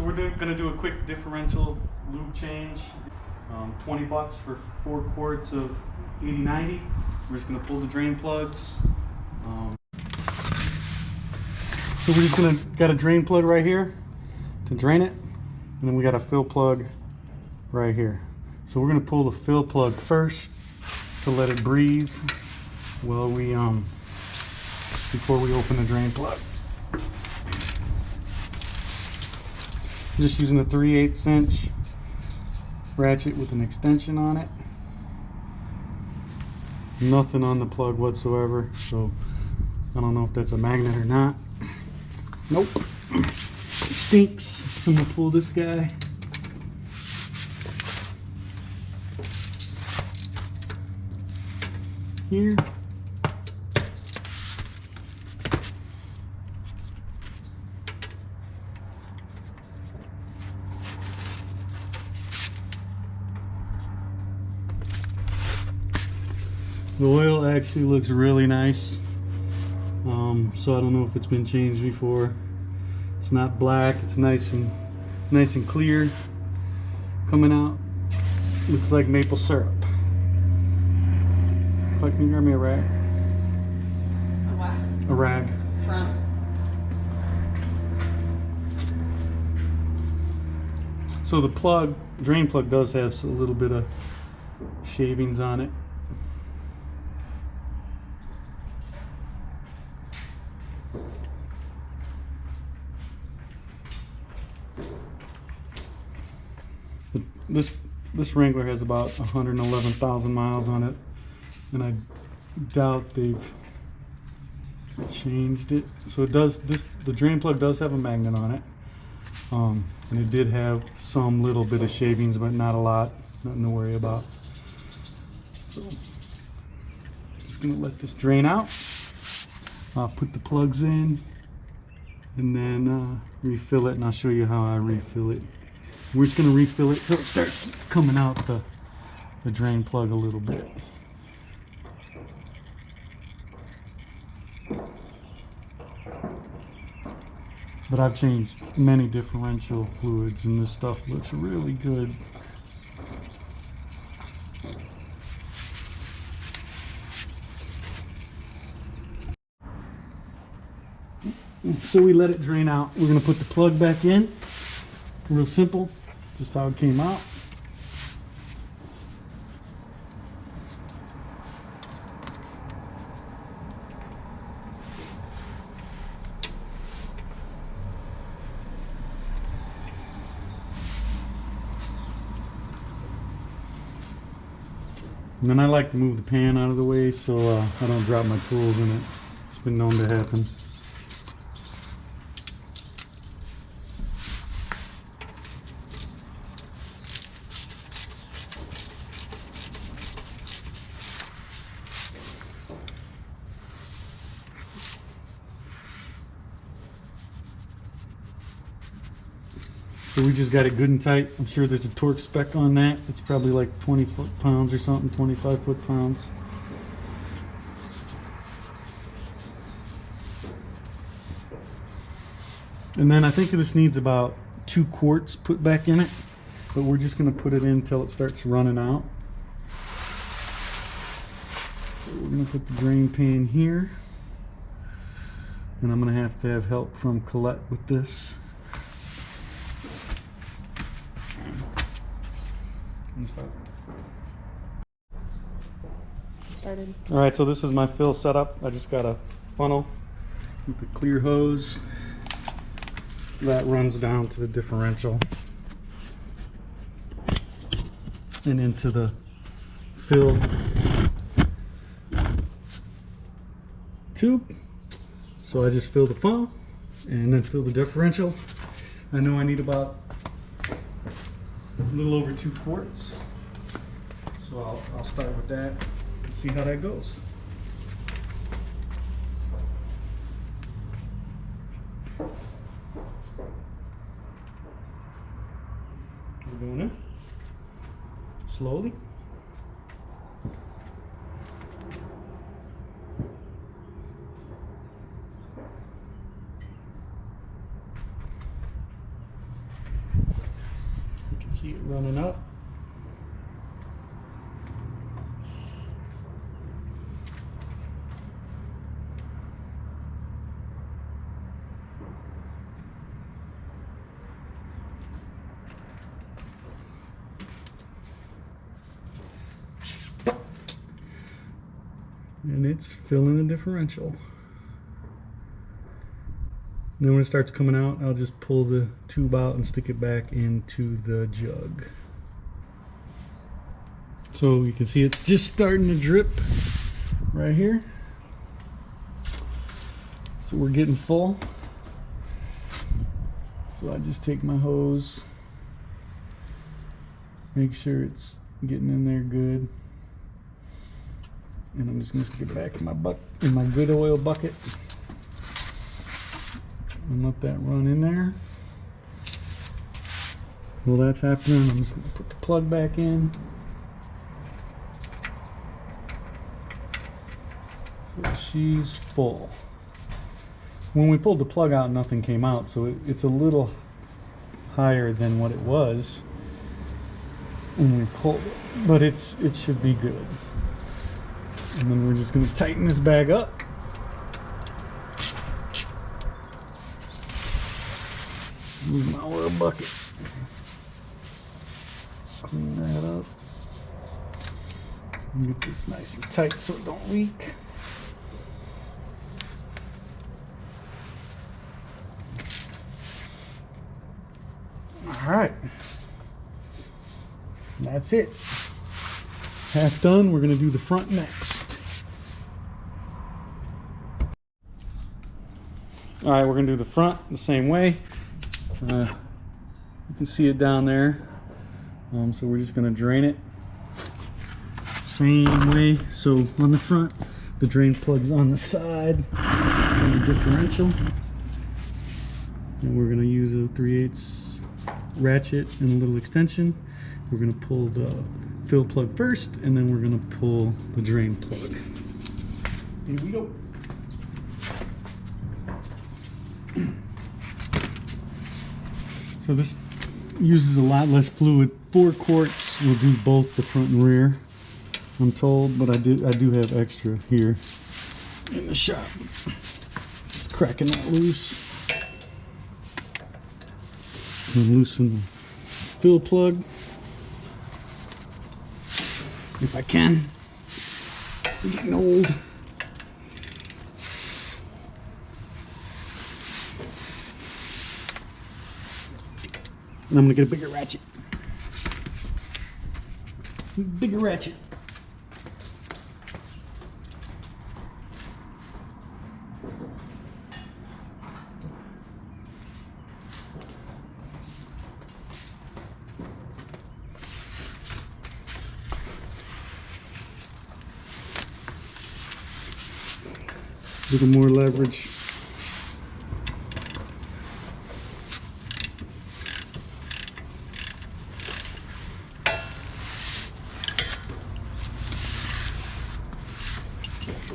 So we're gonna do a quick differential lube change. 20 bucks for 4 quarts of 80/90. We're just gonna pull the drain plugs. So we're just got a drain plug right here to drain it, and then we got a fill plug right here. So we're gonna pull the fill plug first to let it breathe while we before we open the drain plug. Just using a 3/8 inch ratchet with an extension on it. Nothing on the plug whatsoever, so I don't know if that's a magnet or not. Nope. It stinks. So I'm gonna pull this guy. Here. The oil actually looks really nice, so I don't know if it's been changed before. It's not black. It's nice and clear coming out. Looks like maple syrup. Can you grab me a rag? A what? A rag. From? So the drain plug does have a little bit of shavings on it. This Wrangler has about 111,000 miles on it, and I doubt they've changed it. So it does. The drain plug does have a magnet on it, and it did have some little bit of shavings, but not a lot. Nothing to worry about. So just gonna let this drain out. I'll put the plugs in, and then refill it, and I'll show you how I refill it. We're just going to refill it till it starts coming out the drain plug a little bit. But I've changed many differential fluids, and this stuff looks really good. So we let it drain out. We're going to put the plug back in. Real simple. Just how it came out. And then I like to move the pan out of the way so I don't drop my tools in it. It's been known to happen. So we just got it good and tight. I'm sure there's a torque spec on that. It's probably like 20 foot-pounds or something, 25 foot-pounds. And then I think this needs about 2 quarts put back in it, but we're just going to put it in until it starts running out. So we're going to put the drain pan here, and I'm going to have help from Colette with this. Started. All right, so this is my fill setup. I just got a funnel with a clear hose that runs down to the differential and into the fill tube. So I just fill the funnel and then fill the differential. I know I need about a little over 2 quarts, so I'll start with that and see how that goes. We're going in slowly. see it running up. And it's filling the differential. And then when it starts coming out, I'll just pull the tube out and stick it back into the jug. So you can see it's just starting to drip right here. So we're getting full. So I just take my hose, make sure it's getting in there good. And I'm just gonna stick it back in my good oil bucket. And let that run in there. While that's happening, I'm just going to put the plug back in. So she's full. When we pulled the plug out, nothing came out, so it's a little higher than what it was when we pulled it, but it should be good. And then we're just going to tighten this bag up. Use my oil bucket. Clean that up. And get this nice and tight so it don't leak. Alright. That's it. Half done. We're going to do the front next. Alright, we're going to do the front the same way. You can see it down there, so we're just going to drain it same way. So on the front, the drain plug's on the side on the differential, and we're going to use a 3/8 ratchet and a little extension. We're going to pull the fill plug first, and then we're going to pull the drain plug. Here we go. So this uses a lot less fluid. 4 quarts will do both the front and rear, I'm told, but I do have extra here in the shop. Just cracking that loose. And loosen the fill plug if I can. I'm getting old. And I'm gonna get a bigger ratchet. Bigger ratchet. A little more leverage.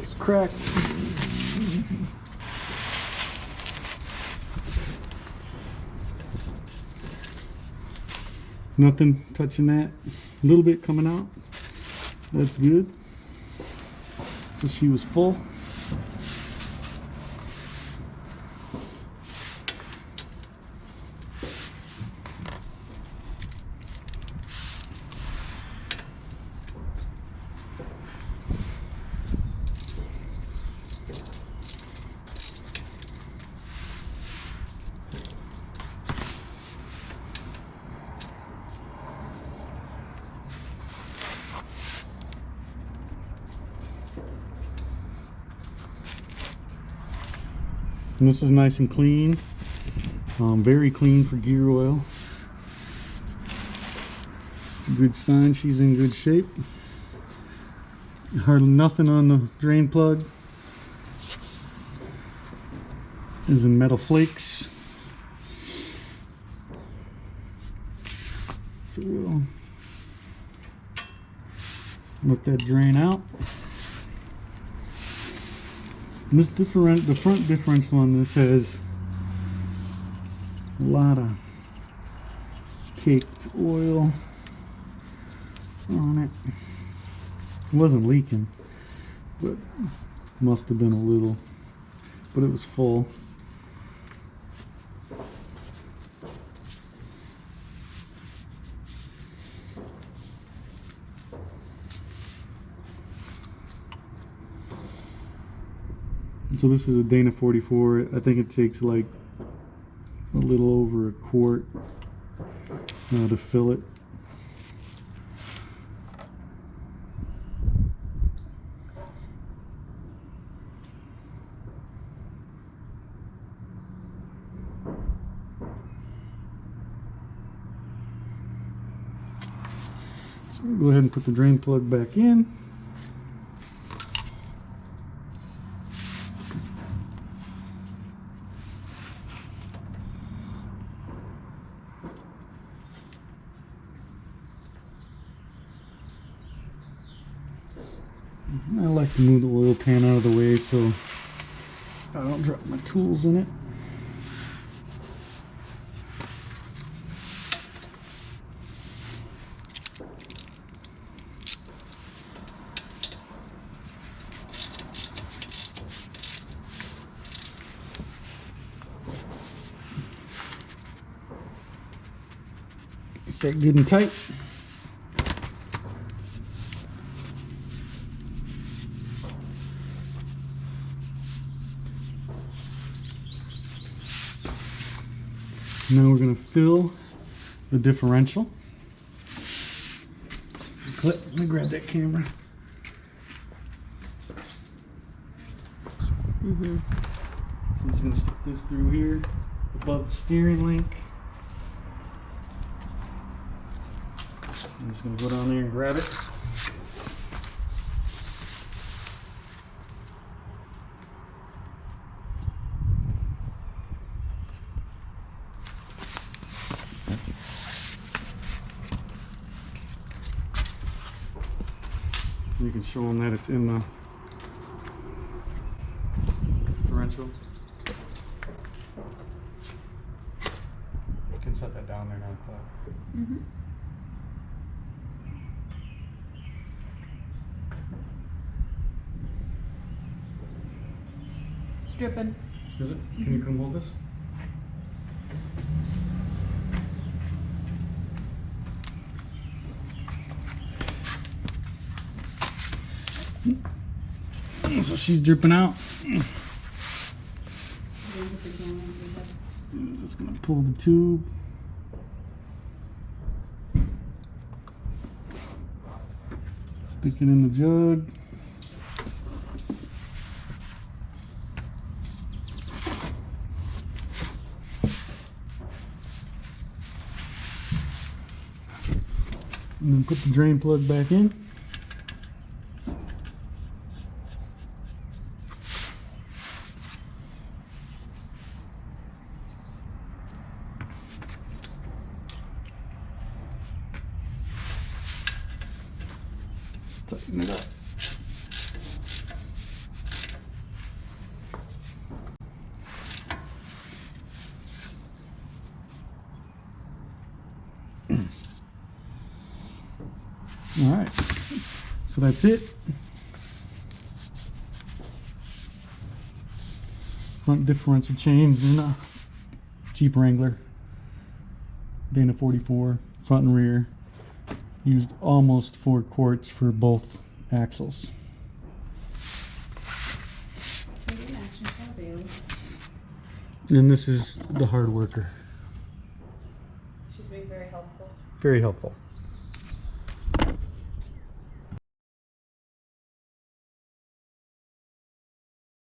It's cracked. Nothing touching that. A little bit coming out. That's good. So she was full. And this is nice and clean, very clean for gear oil. It's a good sign she's in good shape. Hardly nothing on the drain plug. Is in metal flakes. So we'll let that drain out. And this the front differential on this has a lot of caked oil on it. It wasn't leaking, but must have been a little, but it was full. So this is a Dana 44. I think it takes like a little over a quart to fill it. So we'll go ahead and put the drain plug back in. I like to move the oil pan out of the way so I don't drop my tools in it. Get that good and tight. Now we're going to fill the differential. Let me grab that camera. So I'm just going to stick this through here above the steering link. I'm just going to go down there and grab it. You can show them that it's in the differential. You can set that down there now, Cloud. It's dripping. Is it? Can you come hold this? So she's dripping out. I'm just gonna pull the tube. Stick it in the jug. And then put the drain plug back in. Tighten it up. All right, so that's it. Front differential changed in a Jeep Wrangler, Dana 44, front and rear. Used almost 4 quarts for both axles. And this is the hard worker. She's being very helpful. Very helpful.